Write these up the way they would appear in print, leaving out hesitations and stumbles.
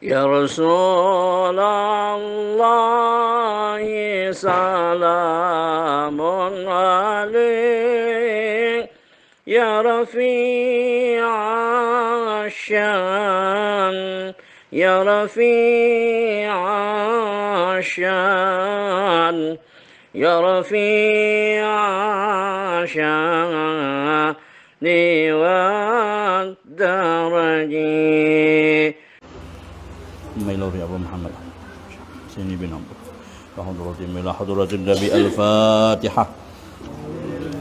يا رسول الله سلام عليك يا رفيع الشان يا رفيع الشان يا رفيع الشان والدرج. ميلور يا أبو محمد سيني بن عمرو وحضرة إلى حضرة النبي. الفاتحة.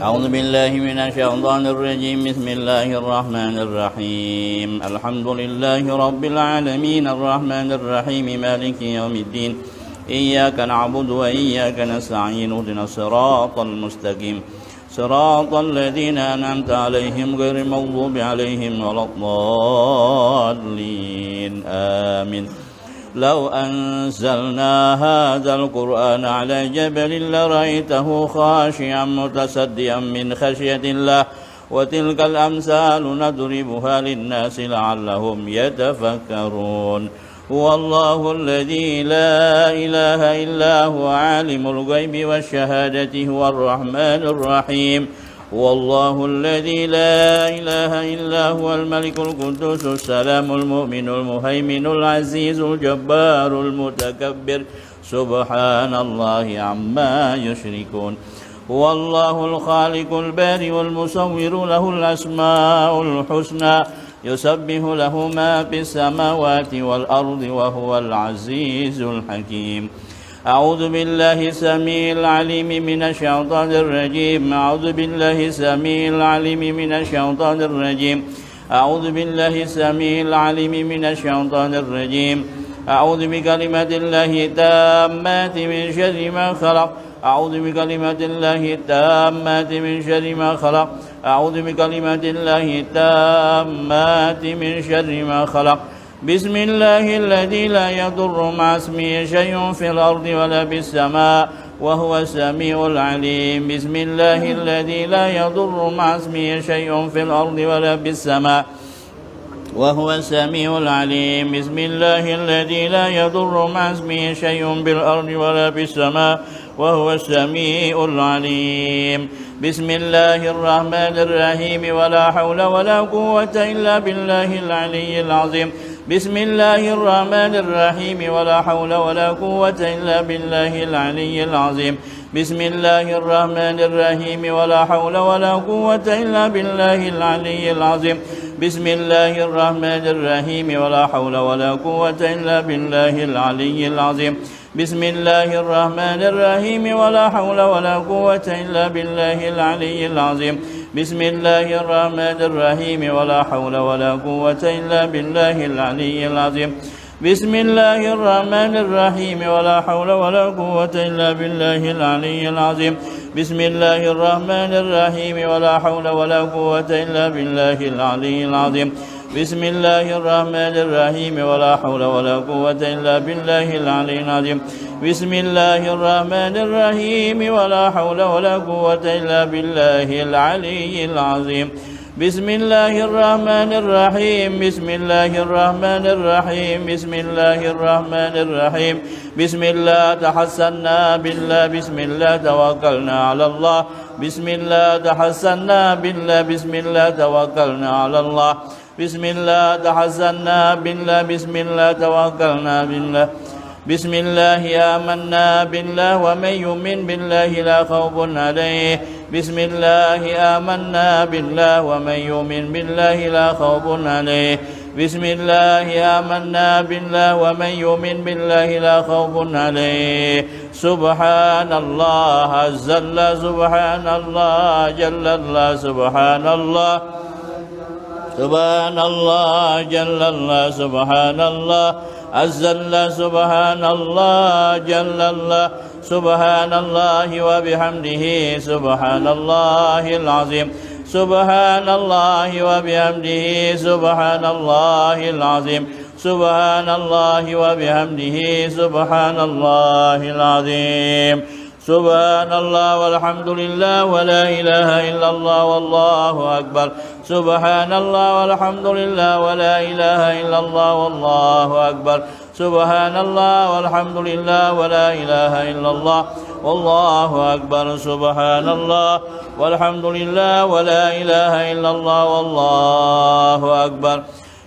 أعوذ بالله من الشيطان الرجيم. بسم الله الرحمن الرحيم. الحمد لله رب العالمين الرحمن الرحيم مالك يوم الدين. إياك نعبد وإياك نستعين. اهدنا الصراط المستقيم صراط الذين أنعمت عليهم غير المغضوب عليهم ولا الضالين. آمين. لو أنزلنا هذا القرآن على جبل لرأيته خاشعا متصدعا من خشية الله وتلك الأمثال نضربها للناس لعلهم يتفكرون. هو الله الذي لا إله إلا هو عالم الغيب والشهادة هو الرحمن الرحيم. هو الله الذي لا إله إلا هو الملك القدوس السلام المؤمن المهيمن العزيز الجبار المتكبر سبحان الله عما يشركون. هو الله الخالق البارئ المصور له الأسماء الحسنى يسبح له ما في السماوات والأرض وهو العزيز الحكيم. أعوذ بالله السميع العليم من الشيطان الرجيم. أعوذ بالله السميع العليم من الشيطان الرجيم. أعوذ بالله السميع العليم من الشيطان الرجيم. أعوذ بكلمات الله التامات من شر ما خلق. أعوذ بكلمات الله التامات من شر ما خلق. أعوذ بكلمات الله التامات من شر ما خلق. بسم الله الذي لا يضر مع اسمه شيء في الأرض ولا في السماء وهو السميع العليم. بسم الله الذي لا يضر مع اسمه شيء في الأرض ولا في السماء وهو السميع العليم. بسم الله الذي لا يضر مع اسمه شيء بالأرض ولا في السماء وهو السميع العليم. بسم الله الرحمن الرحيم. ولا حول ولا قوة إلا بالله العلي العظيم. بسم الله الرحمن الرحيم. ولا حول ولا قوة إلا بالله العلي العظيم. بسم الله الرحمن الرحيم. ولا حول ولا قوة إلا بالله العلي العظيم. بسم الله الرحمن الرحيم. ولا حول ولا قوة إلا بالله العلي العظيم. بسم الله الرحمن الرحيم. ولا حول ولا قوة إلا بالله العلي العظيم. بسم الله الرحمن الرحيم. ولا حول ولا قوة إلا بالله العلي العظيم. بسم الله الرحمن الرحيم. ولا حول ولا قوة إلا بالله العلي العظيم. بسم الله الرحمن الرحيم. ولا حول ولا قوة إلا بالله العلي العظيم. بسم الله الرحمن الرحيم. ولا حول ولا قوة إلا بالله العلي العظيم. بسم الله الرحمن الرحيم. ولا حول ولا قوة إلا بالله العلي العظيم. بسم الله الرحمن الرحيم. بسم الله الرحمن الرحيم. بسم الله الرحمن الرحيم. بسم الله تحسنا بالله. بسم الله توكلنا على الله. بسم الله تحسنا بالله. بسم الله توكلنا على الله. بسم الله تحسنا بالله. بسم الله توكلنا بالله. بسم الله آمنا بالله ومن يؤمن بالله لا خوف عليه. بسم الله آمنا بالله ومن يؤمن بالله لا خوف عليه. بسم الله آمنا بالله ومن يؤمن بالله لا خوف عليه. سبحان الله عز الله. سبحان الله جل الله. سبحان الله. سبحان الله جل الله. سبحان الله عز الله. سبحان الله جل الله. سبحان الله وبحمده. سبحان الله العظيم. سبحان الله وبحمده. سبحان الله العظيم. سبحان الله وبحمده. سبحان الله العظيم. سبحان الله والحمد لله ولا إله إلا الله والله أكبر سبحان الله والحمد لله ولا إله إلا الله والله أكبر سبحان الله والحمد لله ولا إله إلا الله والله أكبر سبحان الله والحمد لله ولا إله إلا الله والله أكبر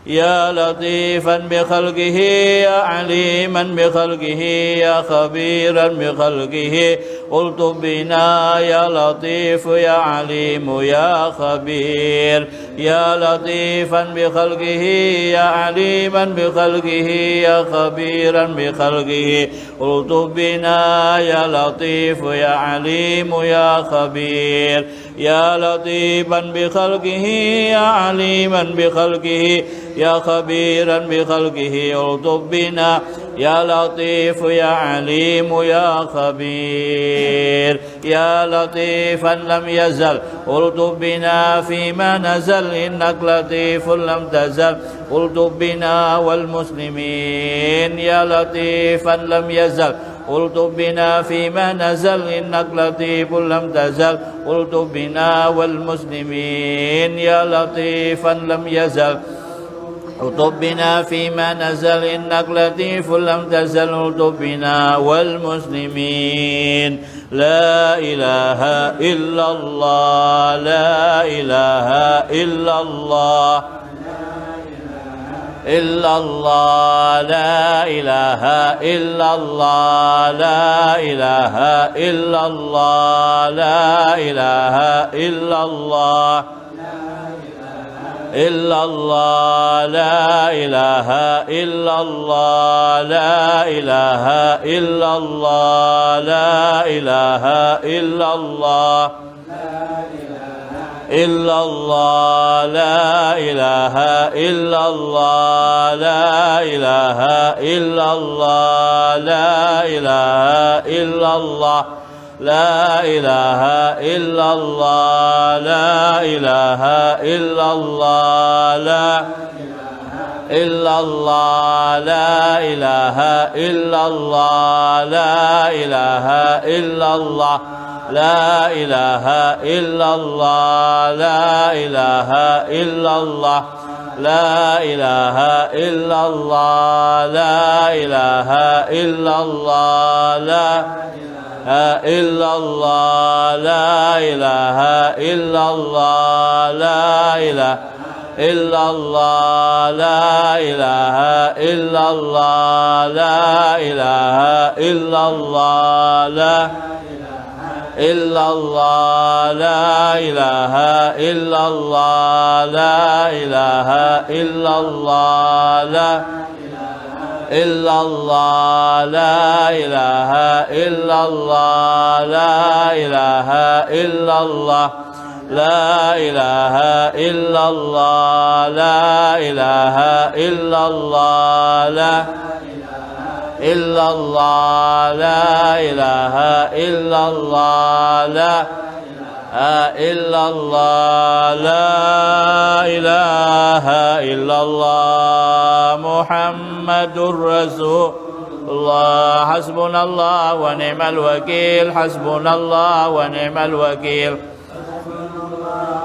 يا لطيفا بخلقه يا عليما بخلقه يا خبيرا بخلقه الطف بنا يا لطيف يا عليم يا خبير يا لطيفا بخلقه يا عليما بخلقه يا خبيرا بخلقه الطف بنا يا لطيف يا عليم يا خبير يا لطيفا بخلقه يا عليما بخلقه يا خبيرا بخلقه الطف بنا يا لطيف يا عليم يا خبير يا لطيفا لم يزل الطف بنا فيما نزل إنك لطيف لم تزل الطف بنا والمسلمين يا لطيفا لم يزل الطف بنا فيما نزل إنك لطيف لم تزل الطف بنا والمسلمين يا لطيفا لم يزل الطف بنا فيما نزل إنك لطيف لم تزل الطف بنا والمسلمين لا إله إلا الله لا إله إلا الله إلا الله لا إله إلا الله لا إله إلا الله لا إله إلا الله إلا الله لا إله إلا الله لا إله إلا الله لا إله إلا الله إلا الله لا إله إلا الله لا إله إلا الله لا إله إلا الله لا إله إلا الله لا إله إلا الله لا إلا الله لا إله إلا الله لا إله إلا الله لا إله إلا الله لا إله إلا الله لا إله إلا الله لا إله إلا الله لا إلا الله لا إله إلا الله لا إله إلا الله لا إله إلا الله لا إله إلا الله لا إلا الله لا إله إلا الله لا إله إلا الله لا إلا الله لا إله إلا الله لا إله إلا الله لا إله إلا الله لا إله إلا الله لا إلا الله لا إله إلا الله لا إلا الله لا إله إلا الله محمد رسول الله حسبنا الله ونعم الوكيل حسبنا الله ونعم الوكيل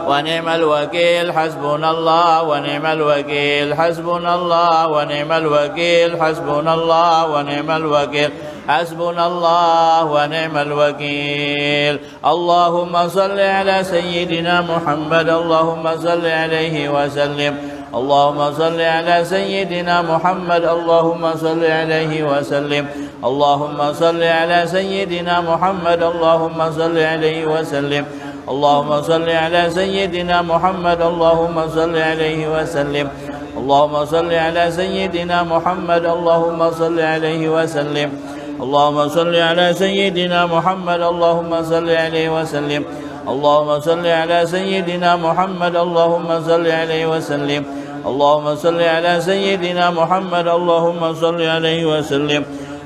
ونعم الوكيل حسبنا الله ونعم الوكيل حسبنا الله ونعم الوكيل حسبنا الله ونعم الوكيل حسبنا الله ونعم الوكيل اللهم صل على سيدنا محمد اللهم صل عليه وسلم اللهم صل على سيدنا محمد اللهم صل عليه وسلم اللهم صل على سيدنا محمد اللهم صل عليه وسلم اللهم صل على سيدنا محمد اللهم صل عليه وسلم اللهم صل على سيدنا محمد اللهم صل عليه وسلم اللهم صل على سيدنا محمد اللهم صل عليه وسلم اللهم صل على سيدنا محمد اللهم صل عليه وسلم اللهم صل على سيدنا محمد اللهم صل عليه وسلم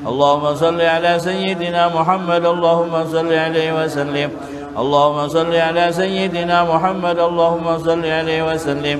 اللهم صل على سيدنا محمد اللهم صل عليه وسلم اللهم صل على سيدنا محمد اللهم صل عليه وسلم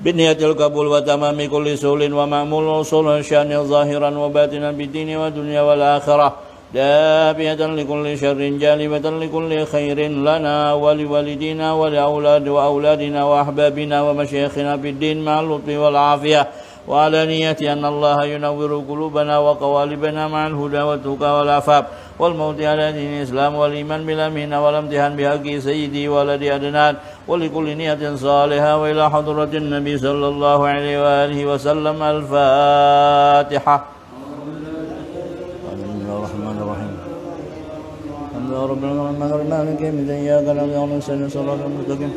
بنية القبول وتمام كل سول ومأمول وصول الشأن ظاهرا وباطنا بالدين والدنيا والآخرة دافية لكل شر جالبة لكل خير لنا ولوالدينا وأولادنا وأحبابنا ومشايخنا في الدين مع اللطف والعافية وعلى نية أن الله ينور قلوبنا وقوالبنا مع الهدى والتقى والعفاف والموت على دين الإسلام والإيمان بالأمين والامتحان بحق سيدي ولد أدنان ولكل نية صالحة وإلى حضرة النبي صلى الله عليه وآله وسلم. الفاتحة. الرحمن الرحيم الحمد لله رب العالمين مالك يوم الدين إياك نعبد وإياك نستعين صراط المستقيم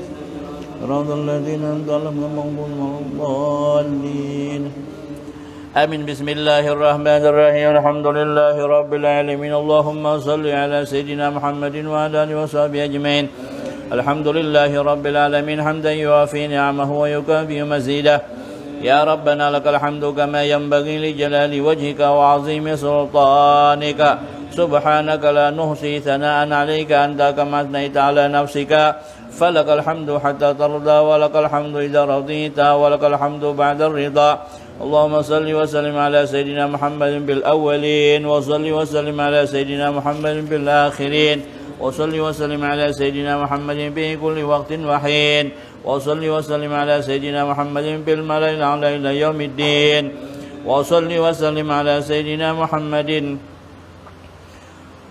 صراط الذين أنعمت عليهم غير المغضوب عليهم ولا الضالين آمين. بسم الله الرحمن الرحيم الحمد لله رب العالمين اللهم صل على سيدنا محمد وعلى آله وصحبه أجمعين. الحمد لله رب العالمين حمدا يوافي نعمه ويكافئ مزيده. يا ربنا لك الحمد كما ينبغي لجلال وجهك وعظيم سلطانك سبحانك لا نحصي ثناء عليك أنت كما أثنيت على نفسك فلك الحمد حتى ترضى ولك الحمد إذا رضيت ولك الحمد بعد الرضا. اللهم صل وسلم على سيدنا محمد بالأولين وصل وسلم على سيدنا محمد بالآخرين وصل وسلم على سيدنا محمد في كل وقت وحين وصل وسلم على سيدنا محمد بالملأ الأعلى إلى يوم الدين وصل وسلم على سيدنا محمد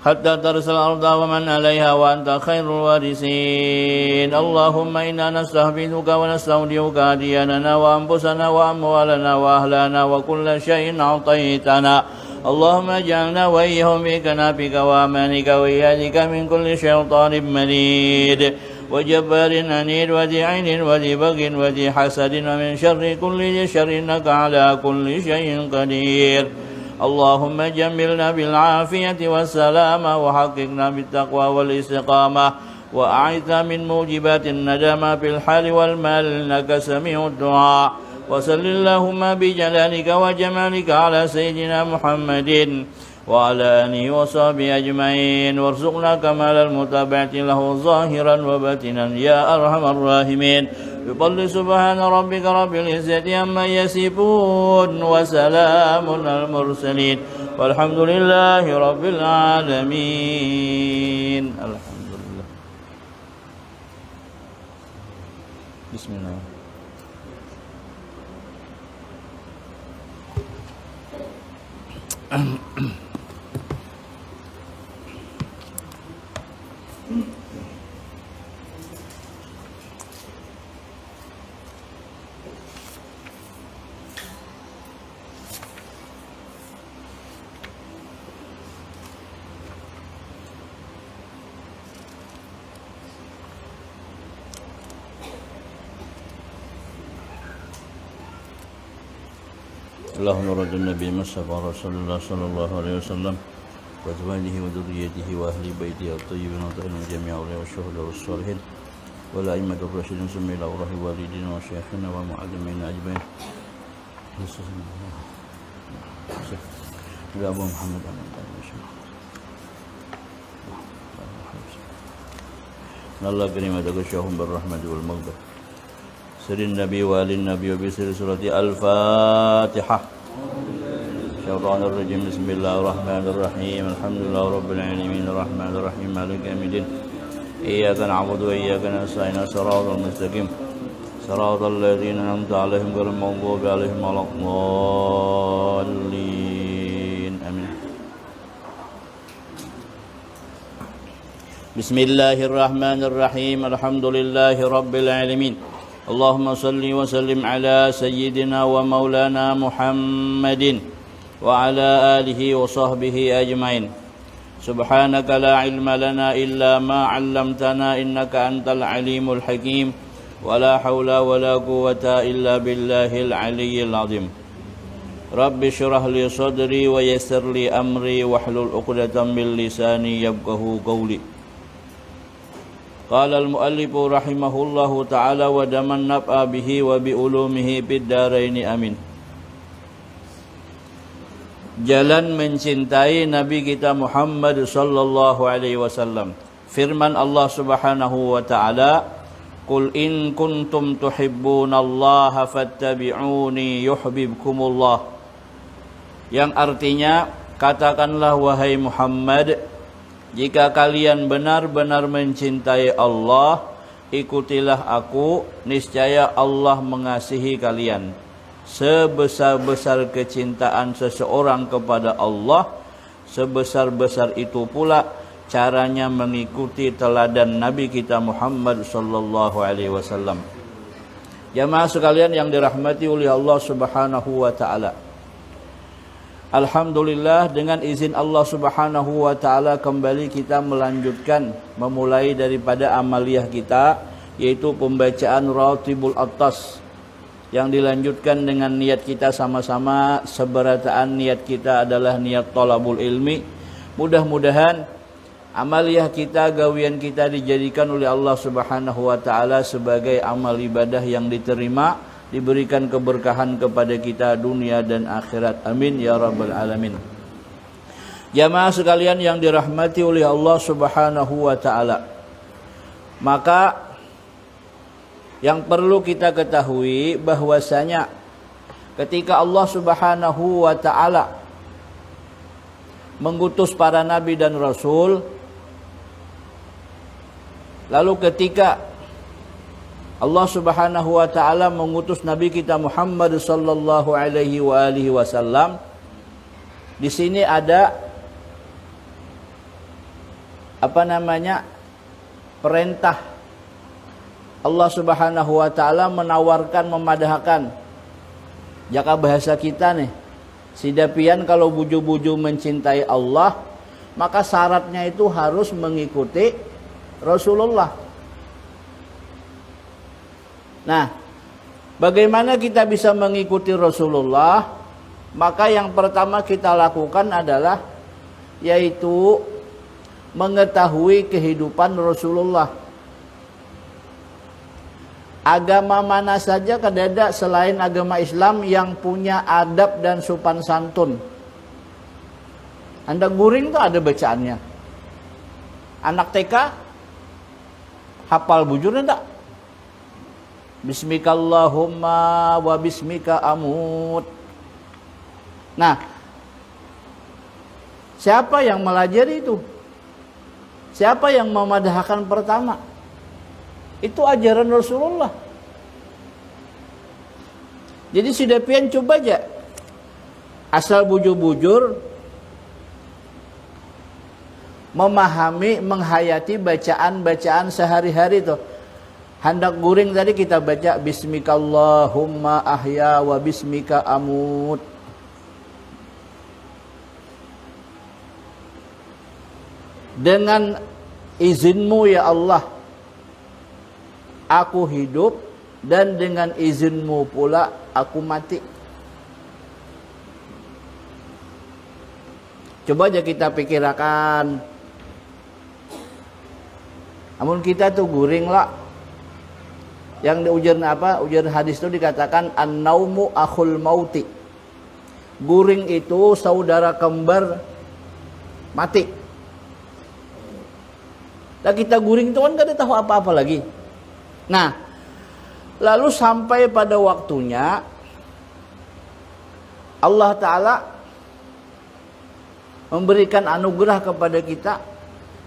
حتى ترث الأرض ومن عليها وأنت خير الوارثين. اللهم إنا نستحفظك ونستودعك أدياننا وأنفسنا وأموالنا وأهلنا وكل شيء أعطيتنا. اللهم اجعلنا وإياهم في كنافك وأمانك وإيادك من كل شيطان مريد وجبار عنيد وذي عين وذي بغي وذي حسد ومن شر كل ذي شر إنك على كل شيء قدير. اللهم جملنا بالعافية والسلامة وحققنا بالتقوى والاستقامة وأعذنا من موجبات الندامة في الحال والمال إنك سميع الدعاء. وصل اللهم بجلالك وجمالك على سيدنا محمد وعلى آله وصحبه أجمعين وارزقنا كمال المتابعة له ظاهرا وباطنا يا أرحم الراحمين. بفضل سبحان ربك رب العزة عما يصفون وسلام على المرسلين والحمد لله رب العالمين. الحمد لله. بسم الله. اللهم رد النبي مصطفى رسول الله صلى الله عليه وسلم وأزواجه وذريته وأهل بيته الطيبين الطاهرين جميع أولياء والشهداء والصالحين والأئمة الراشدين ثم إلى أرواح والدينا وشيخنا ومعلمين أجمعين. إلى أبو محمد الله كريم تغشاهم بالرحمة والمغفرة سر النبي وآل النبي وبسر سورة الفاتحة. الشيطان الرجيم. بسم الله الرحمن الرحيم الحمد لله رب العالمين الرحمن الرحيم مالك يوم الدين إياك نعبد وإياك نستعين صراط المستقيم صراط الذين أنعمت عليهم غير المغضوب عليهم ولا الضالين آمين. بسم الله الرحمن الرحيم الحمد لله رب العالمين اللهم صل وسلم على سيدنا ومولانا محمد وعلى آله وصحبه أجمعين. سبحانك لا علم لنا إلا ما علمتنا إنك أنت العليم الحكيم ولا حول ولا قوة إلا بالله العلي العظيم. رب اشرح لي صدري ويسر لي أمري واحلل عقدة من لساني يفقهوا قولي. قال المؤلف رحمه الله تعالى ودمن نفع به وبعلومه في الدارين آمين. Jalan mencintai Nabi kita Muhammad sallallahu alaihi wasallam. Firman Allah Subhanahu wa taala, Qul in kuntum tuhibbunallaha fattabi'uni yuhibbukumullah. Yang artinya, katakanlah wahai Muhammad, jika kalian benar-benar mencintai Allah, ikutilah aku, niscaya Allah mengasihi kalian. Sebesar-besar kecintaan seseorang kepada Allah, sebesar-besar itu pula caranya mengikuti teladan Nabi kita Muhammad sallallahu alaihi wasallam. Jamaah sekalian yang dirahmati oleh Allah Subhanahu wa taala. Alhamdulillah, dengan izin Allah Subhanahu wa taala kembali kita melanjutkan memulai daripada amaliyah kita, yaitu pembacaan Ratibul Attas, yang dilanjutkan dengan niat kita sama-sama. Seberataan niat kita adalah niat thalabul ilmi. Mudah-mudahan amaliyah kita, gawian kita dijadikan oleh Allah Subhanahu wa taala sebagai amal ibadah yang diterima, diberikan keberkahan kepada kita dunia dan akhirat. Amin ya rabbal alamin. Jamaah sekalian yang dirahmati oleh Allah Subhanahu wa taala. Maka yang perlu kita ketahui bahwasanya ketika Allah Subhanahu wa taala mengutus para nabi dan rasul, lalu ketika Allah Subhanahu wa taala mengutus Nabi kita Muhammad sallallahu alaihi wasallam, di sini ada perintah Allah Subhanahu wa taala menawarkan, memadahkan. Jaka bahasa kita nih, sidapian kalau buju-buju mencintai Allah, maka syaratnya itu harus mengikuti Rasulullah. Nah, bagaimana kita bisa mengikuti Rasulullah? Maka yang pertama kita lakukan adalah yaitu mengetahui kehidupan Rasulullah. Agama mana saja kadada selain agama Islam yang punya adab dan sopan santun. Anda guring tuh ada bacaannya. Anak TK hafal bujurnya enggak? Bismikallahumma wa bismika amut. Nah, siapa yang melajari itu? Siapa yang memadahkan pertama? Itu ajaran Rasulullah. Jadi sudah pian coba aja. Asal bujur-bujur memahami, menghayati bacaan-bacaan sehari-hari itu. Hendak guring tadi kita baca Bismikallahumma ahya wa bismika amut. Dengan izinmu ya Allah, aku hidup, dan dengan izinmu pula aku mati. Coba aja kita pikirkan. Namun kita tuh guring lah. Yang ujar ujar hadis itu dikatakan an-naumu akhul mauti. Guring itu saudara kembar mati. Nah kita guring itu kan gak ada tahu apa-apa lagi. Nah, lalu sampai pada waktunya Allah Ta'ala memberikan anugerah kepada kita.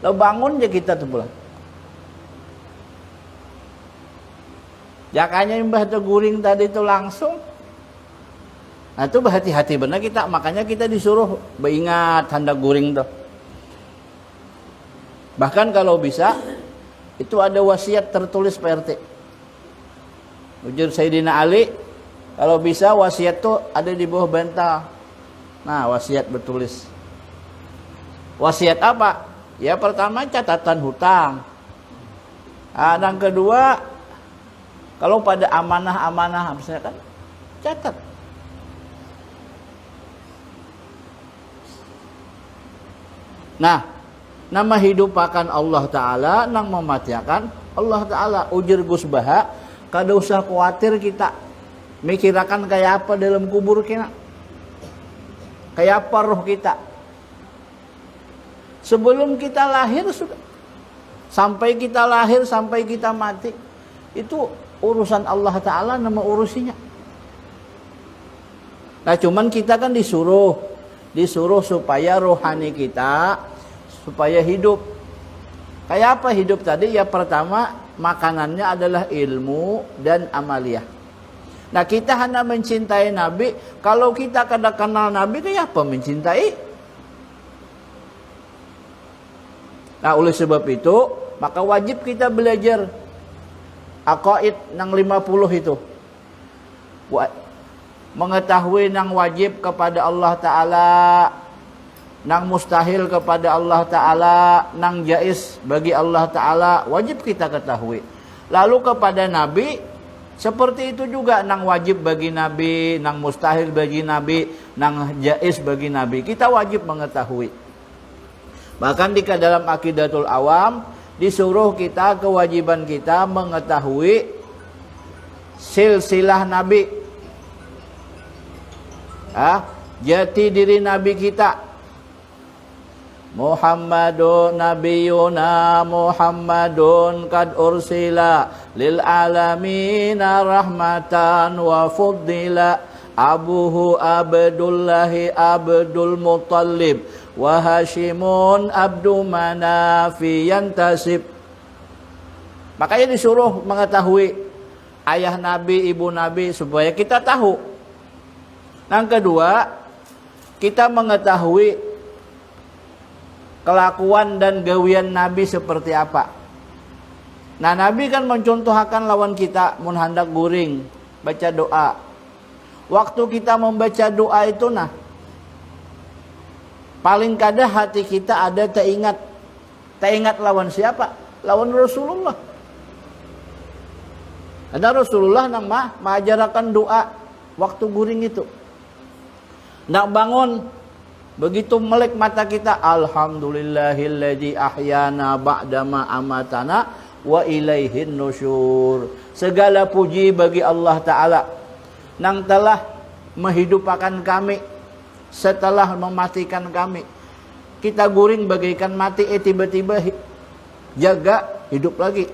Lalu bangun aja kita tuh pulang. Jakanya mbah tuh guring tadi itu langsung. Nah itu berhati-hati benar kita. Makanya kita disuruh beringat hendak guring tuh. Bahkan kalau bisa itu ada wasiat tertulis Pak RT. Ujar Sayyidina Ali, kalau bisa wasiat tuh ada di bawah bantal. Nah wasiat bertulis. Wasiat apa? Ya pertama catatan hutang. Nah, dan kedua, kalau pada amanah-amanah misalnya kan catat. Nah, nama hidup akan Allah Ta'ala, nang mematiakan Allah Ta'ala. Ujar Gus Baha, kada usah khawatir kita mikirakan kayak apa dalam kubur kita, kayak apa roh kita. Sebelum kita lahir sudah, sampai kita lahir, sampai kita mati, Itu urusan Allah Ta'ala nama urusinya. Nah cuman kita kan disuruh supaya rohani kita supaya hidup. Kayak apa hidup tadi? Ya pertama makanannya adalah ilmu dan amaliyah. Nah kita hanya mencintai Nabi. Kalau kita kada kenal Nabi, kayak apa mencintai? Nah oleh sebab itu maka wajib kita belajar aqaid nang 50 itu. Mengetahui nang wajib kepada Allah Ta'ala, nang mustahil kepada Allah Ta'ala, nang jais bagi Allah Ta'ala, wajib kita ketahui. Lalu kepada Nabi, seperti itu juga, nang wajib bagi Nabi, nang mustahil bagi Nabi, nang jais bagi Nabi. Kita wajib mengetahui. Bahkan di dalam Aqidatul Awam, disuruh kita, kewajiban kita mengetahui silsilah Nabi. Jati diri Nabi kita. Muhammadun nabiyuna Muhammadun kad ursila lil alamina rahmatan wa fuddila abuhu Abdullahi Abdul Muttalib wa Hashimun Abdu Manafi yantasib. Makanya disuruh mengetahui ayah Nabi, ibu Nabi supaya kita tahu. Yang kedua, kita mengetahui kelakuan dan gawian Nabi seperti apa. Nah, Nabi kan mencontohkan lawan kita mun hendak guring, baca doa. Waktu kita membaca doa itu paling kada hati kita ada teringat. Teringat lawan siapa? Lawan Rasulullah. Ada Rasulullah nang mengajarkan doa waktu guring itu. Nak bangun, begitu melek mata kita, alhamdulillahilladzi ahyana ba'dama amatana wa ilaihin nusyur. Segala puji bagi Allah Ta'ala yang telah menghidupkan kami setelah mematikan kami. Kita guring bagaikan mati, tiba-tiba jaga hidup lagi.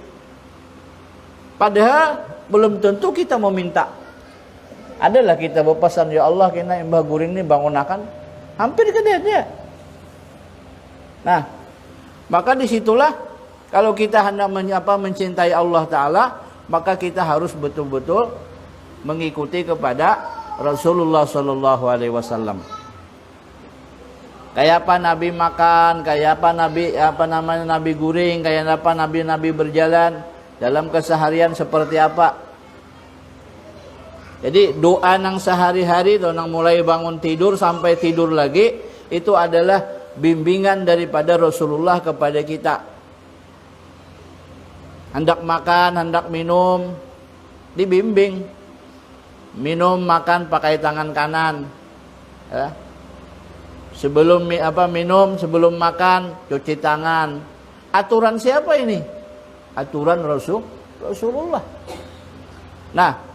Padahal belum tentu kita meminta. Adalah kita berpesan, ya Allah kena embah guring ni bangunakan, hampir ke dia. Nah, maka disitulah kalau kita hendak mencintai Allah Ta'ala, maka kita harus betul-betul mengikuti kepada Rasulullah Sallallahu Alaihi Wasallam. Kayak apa Nabi makan, kayak apa Nabi guring, kayak apa Nabi berjalan dalam keseharian seperti apa. Jadi doa nang sehari-hari, nang mulai bangun tidur sampai tidur lagi, itu adalah bimbingan daripada Rasulullah kepada kita. Hendak makan, hendak minum, dibimbing. Minum, makan pakai tangan kanan. Ya. Sebelum minum, sebelum makan, cuci tangan. Aturan siapa ini? Aturan Rasulullah. Nah,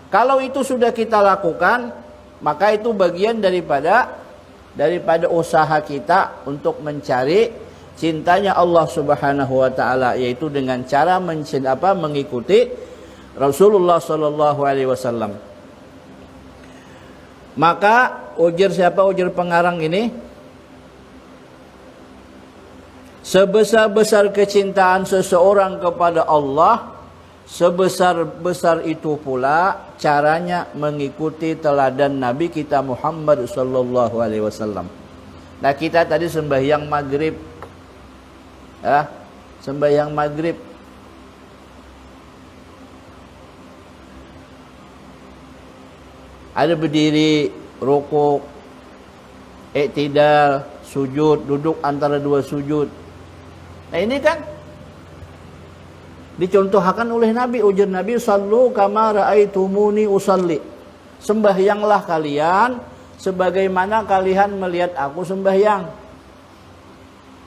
kalau itu sudah kita lakukan, maka itu bagian daripada usaha kita untuk mencari cintanya Allah Subhanahu wa Ta'ala, yaitu dengan cara mengikuti Rasulullah Sallallahu Alaihi Wasallam. Maka ujar pengarang ini, sebesar-besar kecintaan seseorang kepada Allah, sebesar-besar itu pula caranya mengikuti teladan Nabi kita Muhammad sallallahu alaihi wasallam. Nah, kita tadi sembahyang maghrib. Sembahyang maghrib. Ada berdiri, rukuk, i'tidal, sujud, duduk antara dua sujud. Nah, ini kan dicontohkan oleh Nabi. Ujar Nabi, sallu kama ra'aitumuni usalli. Sembahyanglah kalian sebagaimana kalian melihat aku sembahyang.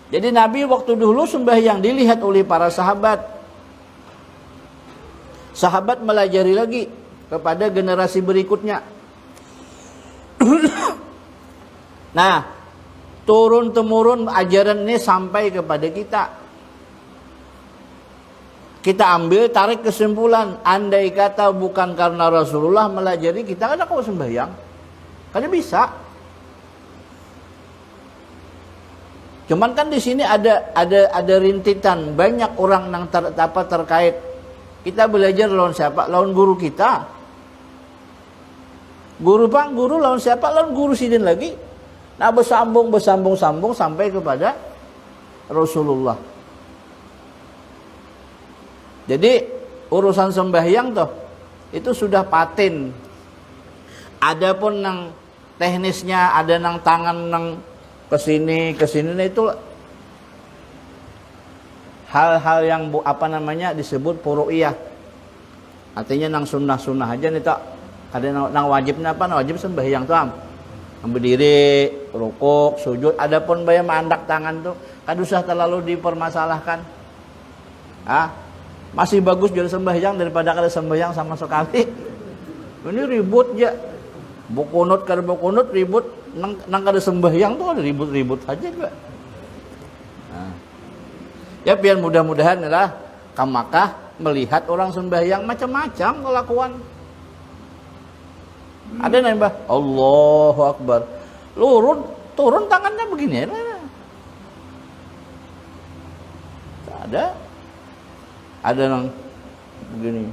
Jadi Nabi waktu dulu sembahyang dilihat oleh para sahabat. Sahabat melajari lagi kepada generasi berikutnya. Nah, turun temurun ajaran ini sampai kepada kita. kita ambil, tarik kesimpulan, andai kata bukan karena Rasulullah melajari, kita ada kok sembahyang. Kan bisa. Cuman kan di sini ada rintitan, banyak orang yang terkait. Kita belajar lawan siapa? Lawan guru kita. Guru lawan siapa? Lawan guru sidin lagi. Nah, bersambung sampai kepada Rasulullah. Jadi urusan sembahyang toh itu sudah paten. Adapun nang teknisnya, ada nang tangan nang kesini itu hal-hal yang disebut furu'iyah. Artinya nang sunnah aja nih tak. Ada nang wajibnya apa? Nang wajib sembahyang tuh berdiri, rukuk, sujud. Adapun bayar mandak tangan tuh kan usah terlalu dipermasalahkan. Masih bagus jadi sembahyang daripada kada sembahyang sama sekali. Ini ribut ya. Bukunut ribut, nang kada sembahyang tuh ada ribut aja juga. Ya biar mudah-mudahan adalah ke Makkah melihat orang sembahyang macam-macam kelakuan. Ada nambah Allahu Akbar. Turun tangannya begini. Ada yang begini.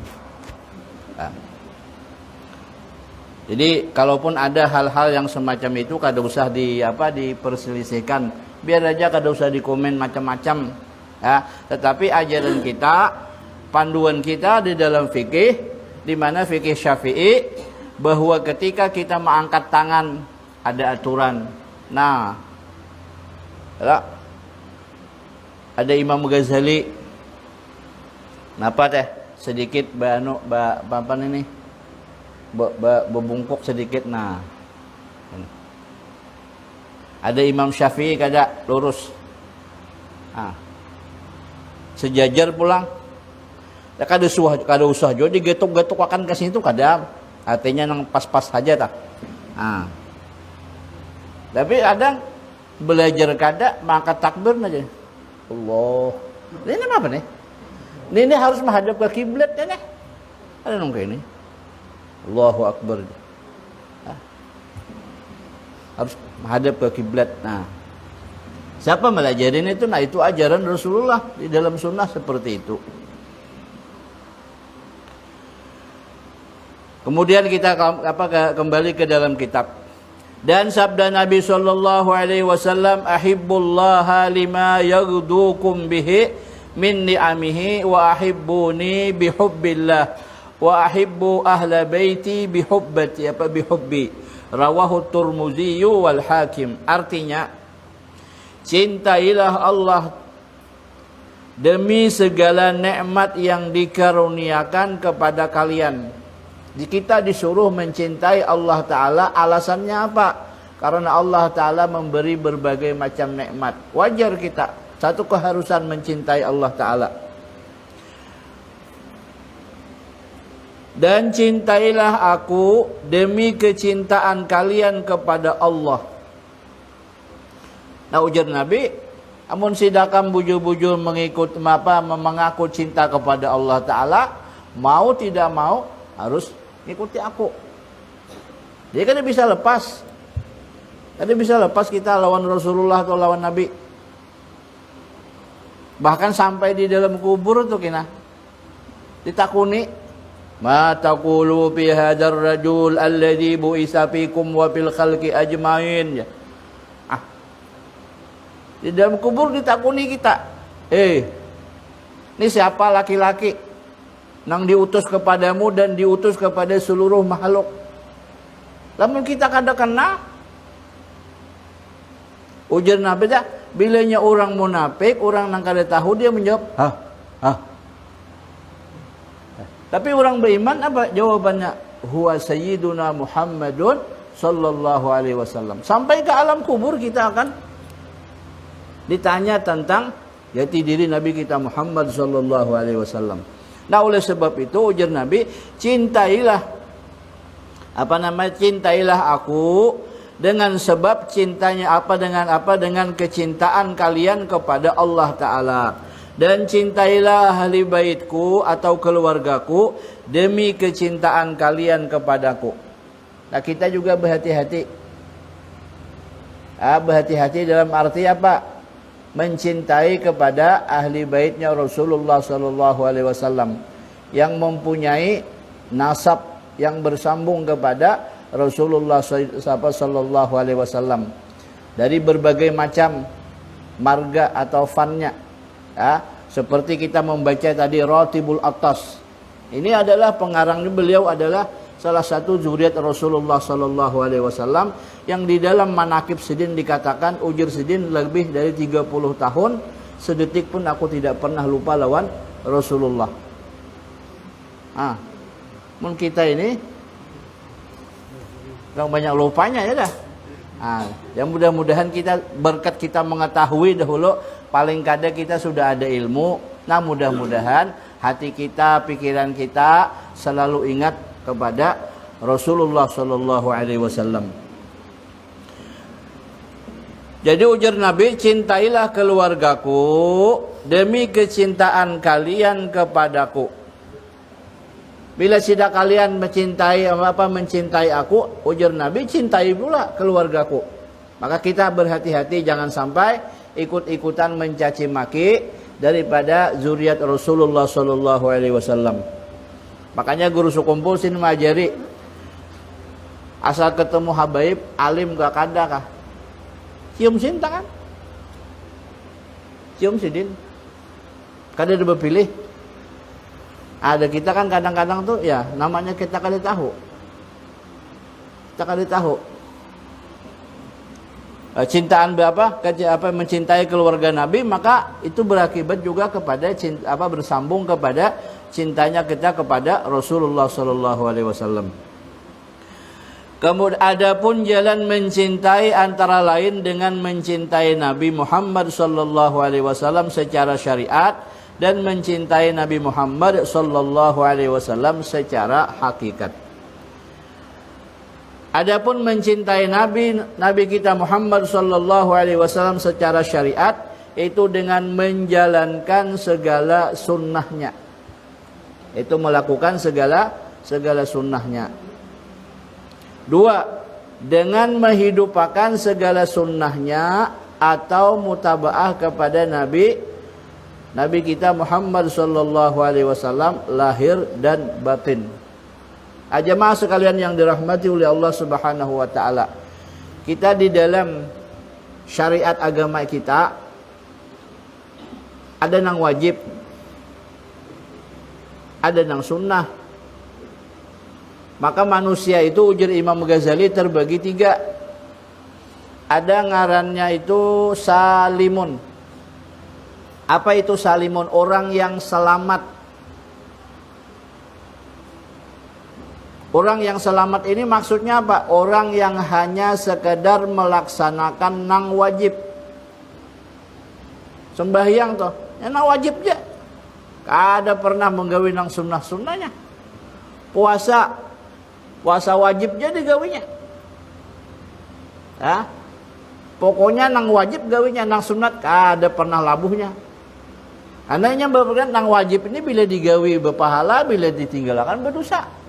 Jadi kalaupun ada hal-hal yang semacam itu kada usah diperselisihkan. Biar aja kada usah dikomen macam-macam. Ya, tetapi ajaran kita, panduan kita di dalam fikih, di mana fikih Syafi'i, bahwa ketika kita mengangkat tangan ada aturan. Nah, ada Imam Ghazali. Napa teh? Sedikit bebungkuk sedikit. Nah, ada Imam Syafi'i kada lurus. Sejajar pulang. Kada usah jadi getuk-getuk akan ke situ kada. Artinya nang pas-pas saja tak. Tapi kadang belajar kada maka takbir aja. Allah. Ini apa nih? Ini harus menghadap ke kiblat ya nih. Ada nong kayak ini. Allahu Akbar. Harus menghadap ke kiblat. Nah, siapa melajarin itu? Nah, itu ajaran Rasulullah di dalam sunnah seperti itu. Kemudian kita kembali ke dalam kitab. Dan sabda Nabi sallallahu alaihi wasallam, ahibbullaha lima yaghdukum bihi min ni'amihi wa ahibbuni bihubbillah wa ahibbu ahla baiti bihubbi. Rawahu Tirmidzi wal Hakim. Artinya, cintailah Allah demi segala nikmat yang dikaruniakan kepada kalian. Kita disuruh mencintai Allah Ta'ala. Alasannya apa? Karena Allah Ta'ala memberi berbagai macam nikmat. Wajar kita, satu keharusan mencintai Allah Ta'ala. Dan cintailah aku demi kecintaan kalian kepada Allah. Nah, ujar Nabi, amun sidakam bujur-bujur mengaku cinta kepada Allah Ta'ala, mau tidak mau harus ikuti aku. Jadi kan bisa lepas. Kan bisa lepas kita lawan Rasulullah atau lawan Nabi. Bahkan sampai di dalam kubur tuh kina ditakuni, ma taqulu fi hadzal rajul alladzi bu'isa fikum wa fil khalqi ajmain. Di dalam kubur ditakuni kita. Ini siapa laki-laki nang diutus kepadamu dan diutus kepada seluruh makhluk. Lamun kita kada kena, ujar Nabi dah, bilanya orang munafik, orang nang kada tahu, dia menjawab, Tapi orang beriman apa jawabannya? Huwa sayyiduna Muhammadun sallallahu alaihi wasallam. Sampai ke alam kubur kita akan ditanya tentang jati diri Nabi kita Muhammad sallallahu alaihi wasallam. Nah, oleh sebab itu ujar Nabi, cintailah aku dengan sebab cintanya dengan kecintaan kalian kepada Allah Ta'ala. Dan cintailah ahli baitku atau keluargaku demi kecintaan kalian kepadaku. Nah, kita juga berhati-hati. Berhati-hati dalam arti apa? Mencintai kepada ahli baitnya Rasulullah sallallahu alaihi wasallam yang mempunyai nasab yang bersambung kepada Rasulullah sallallahu alaihi wasallam dari berbagai macam marga atau fannya. Seperti kita membaca tadi Ratibul Atas. Ini adalah pengarangnya, beliau adalah salah satu zuriat Rasulullah sallallahu alaihi wasallam yang di dalam manaqib Sidin dikatakan ujur Sidin lebih dari 30 tahun sedetik pun aku tidak pernah lupa lawan Rasulullah. Mun kita ini yang banyak lupanya ya dah. Yang mudah-mudahan kita berkat kita mengetahui dahulu, paling kada kita sudah ada ilmu. Nah, mudah-mudahan hati kita, pikiran kita selalu ingat kepada Rasulullah sallallahu alaihi wasallam. Jadi ujar Nabi, cintailah keluargaku demi kecintaan kalian kepadaku. Bila tidak kalian mencintai aku, ujar Nabi, cintai pula keluargaku. Maka kita berhati-hati jangan sampai ikut-ikutan mencaci maki daripada zuriat Rasulullah sallallahu alaihi wasallam. Makanya guru sukumpul sini mengajari, asal ketemu habaib alim gak kada kah? Cium cinta kan? Cium sidin. Kada ada berpilih. Ada kita kan kadang-kadang tuh ya namanya kita kada tahu. Kita kada tahu. Cintaan berapa? Mencintai keluarga Nabi, maka itu berakibat juga kepada bersambung kepada cintanya kita kepada Rasulullah sallallahu alaihi wasallam. Kemudian adapun jalan mencintai antara lain dengan mencintai Nabi Muhammad sallallahu alaihi wasallam secara syariat dan mencintai Nabi Muhammad sallallahu alaihi wasallam secara hakikat. Adapun mencintai Nabi kita Muhammad sallallahu alaihi wasallam secara syariat itu dengan menjalankan segala sunnahnya. Itu melakukan segala sunnahnya. 2. Dengan menghidupkan segala sunnahnya atau mutabaah kepada Nabi kita Muhammad sallallahu alaihi wasallam lahir dan batin. Jemaah sekalian yang dirahmati oleh Allah Subhanahu wa taala. Kita di dalam syariat agama kita ada nang wajib, ada nang sunnah. Maka manusia itu ujar Imam Ghazali terbagi 3. Ada ngarannya itu salimun. Apa itu salimun? Orang yang selamat. Orang yang selamat ini maksudnya apa? Orang yang hanya sekedar melaksanakan nang wajib. Sembahyang toh, ya nang wajib aja. Kada pernah menggawi nang sunnah-sunnahnya. Puasa wajib aja digawinya. Pokoknya nang wajib gawinya, nang sunat kada pernah labuhnya. Andainya berperan nang wajib ini bila digawi berpahala, bila ditinggalkan berdosa.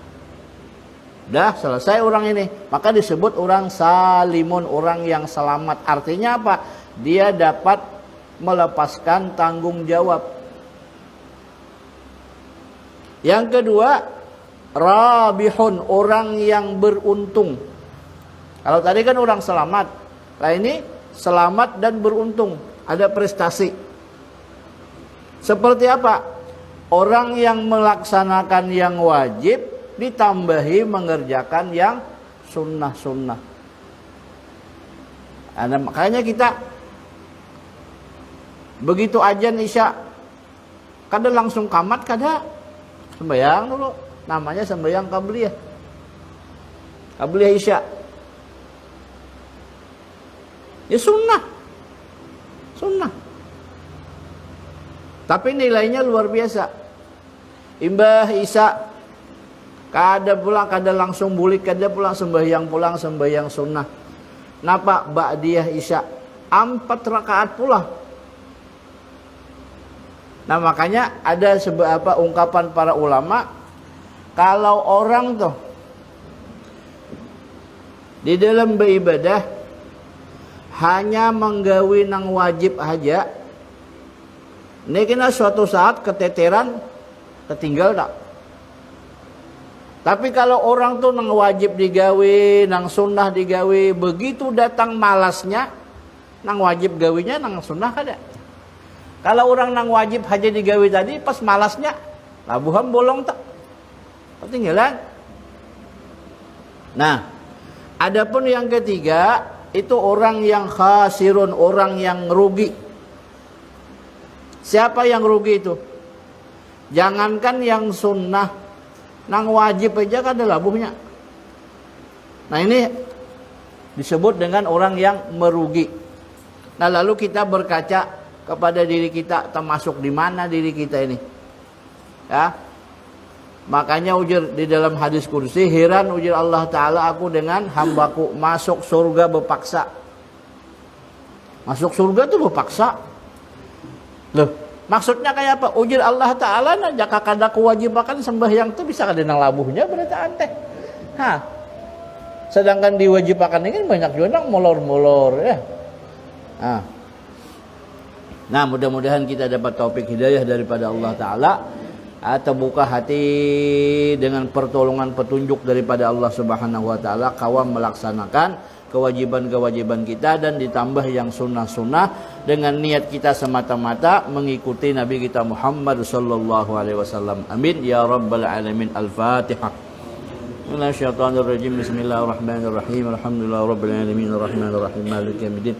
Dah selesai orang ini. Maka disebut orang salimun, orang yang selamat. Artinya apa? Dia dapat melepaskan tanggung jawab. Yang kedua, rabihun, orang yang beruntung. Kalau tadi kan orang selamat. Nah ini selamat dan beruntung. Ada prestasi. Seperti apa? Orang yang melaksanakan yang wajib ditambahi mengerjakan yang sunnah-sunnah. Makanya kita begitu ajan isya kada langsung kamat, kada sembahyang dulu. Namanya sembahyang qabliyah. Qabliyah isya. Ya sunnah. Tapi nilainya luar biasa. Imbah isya kada langsung bulik, kada pulang sembahyang sunnah. Napa ba'diyah isya 4 rakaat pula. Nah makanya ada beberapa ungkapan para ulama, kalau orang tuh di dalam beribadah hanya menggawi nang wajib aja, ini kena suatu saat keteteran, ketinggal tak. Tapi kalau orang tuh nang wajib digawe, nang sunnah digawe, begitu datang malasnya, nang wajib gawinya, nang sunnah kada. Kalau orang nang wajib aja digawe tadi, pas malasnya, labuhan bolong tak, ketinggalan. Nah, adapun yang ketiga, itu orang yang khasirun, orang yang rugi. Siapa yang rugi itu? Jangankan yang sunnah, nang wajib aja kan ada labuhnya. Nah ini disebut dengan orang yang merugi. Nah lalu kita berkaca kepada diri kita, termasuk di mana diri kita ini. Ya. Makanya ujar di dalam hadis kursi, heran ujar Allah Ta'ala, aku dengan hambaku masuk surga berpaksa. Masuk surga itu berpaksa. Loh, maksudnya kayak apa? Ujar Allah Ta'ala, nah jika kada kewajiban sembahyang itu bisa kada nang labuhnya berarti anteh. Hah. Sedangkan diwajibkan ini banyak juga nang molor-molor ya. Nah mudah-mudahan kita dapat taufik hidayah daripada Allah Ta'ala, terbuka hati dengan pertolongan petunjuk daripada Allah Subhanahu wa Ta'ala, kawam melaksanakan kewajiban-kewajiban kita dan ditambah yang sunnah-sunnah dengan niat kita semata-mata mengikuti Nabi kita Muhammad sallallahu alaihi wasallam. Amin ya rabbal alamin. Al-Fatihah. Bismillahirrahmanirrahim. Alhamdulillahirabbil alamin arrahmanirrahim maliki yaumiddin.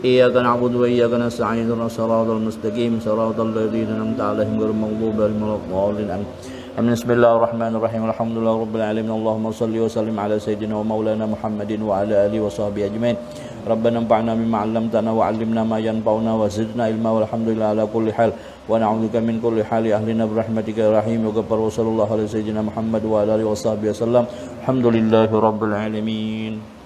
إياك نعبد وإياك نستعين اهدنا الصراط المستقيم صراط الذين أنعمت عليهم غير المغضوب عليهم ولا الضالين آمين. بسم الله الرحمن الرحيم الحمد لله رب العالمين اللهم صل وسلم على سيدنا ومولانا محمد وعلى آله وصحبه أجمعين. ربنا انفعنا بما علمتنا وعلمنا ما ينفعنا وزدنا علما والحمد لله على كل حال ونعوذ بك من كل حال أهلنا برحمتك يا رحيم وغفر وصلى الله على سيدنا محمد وعلى آله وصحبه وسلم. الحمد لله رب العالمين.